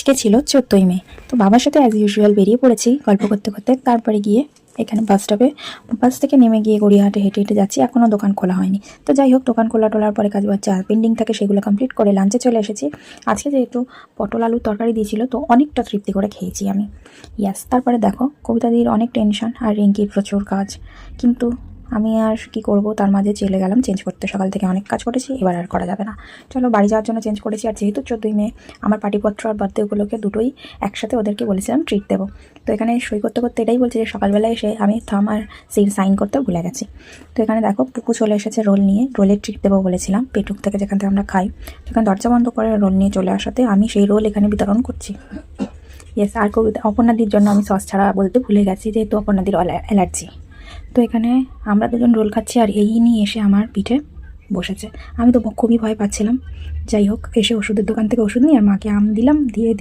আজকে ছিল 14ই মে। তো বাবার সাথে অ্যাজ ইউজুয়াল বেরিয়ে পড়েছি গল্প করতে করতে। তারপরে গিয়ে এখানে বাস স্টপে বাস থেকে নেমে গিয়ে গড়িয়াহাটে হেঁটে হেঁটে যাচ্ছি। এখনও দোকান খোলা হয়নি। তো যাই হোক, দোকান খোলা টোলার পরে কাজ বাচ্চা পেন্ডিং থাকে, সেগুলো কমপ্লিট করে লাঞ্চে চলে এসেছি। আজকে যেহেতু পটল আলুর তরকারি দিয়েছিল, তো অনেকটা তৃপ্তি করে খেয়েছি আমি। ইয়াস, তারপরে দেখো কবিতাদির অনেক টেনশন আর রিঙ্কির প্রচুর কাজ, কিন্তু আমি আর কি করব, তার মাঝে চলে গেলাম চেঞ্জ করতে। সকাল থেকে অনেক কাজ করেছি, এবার আর করা যাবে না। চলো বাড়ি যাওয়ার জন্য চেঞ্জ করেছি। আর যেহেতু 14ই মে আমার পার্টিপত্র আর বার্থডে উপলক্ষে দুটোই একসাথে ওদেরকে বলেছিলাম ট্রিট দেবো। তো এখানে সই করতে করতে এটাই বলছি যে সকালবেলায় এসে আমি থাম আর সাইন করতে ভুলে গেছি। তো এখানে দেখো পুকু চলে এসেছে রোল নিয়ে। রোলের ট্রিট দেবো বলেছিলাম পেটুক থেকে, যেখান থেকে আমরা খাই। সেখানে দরজা বন্ধ করে রোল নিয়ে চলে আসাতে আমি সেই রোল এখানে বিতরণ করছি। ইয়েস, আর কবিতা অপর্ণাদির জন্য আমি সস ছাড়া বলতে ভুলে গেছি, যেহেতু অপর্ণাদির অ্যালার্জি। তো এখানে আমরা দুজন রোল খাচ্ছি, আর এই নিয়ে এসে আমার পিঠে বসেছে। আমি তো খুবই ভয় পাচ্ছিলাম। যাই হোক, এসে ওষুধের দোকান থেকে ওষুধ নিয়ে আর মাকে আম দিলাম, দিয়ে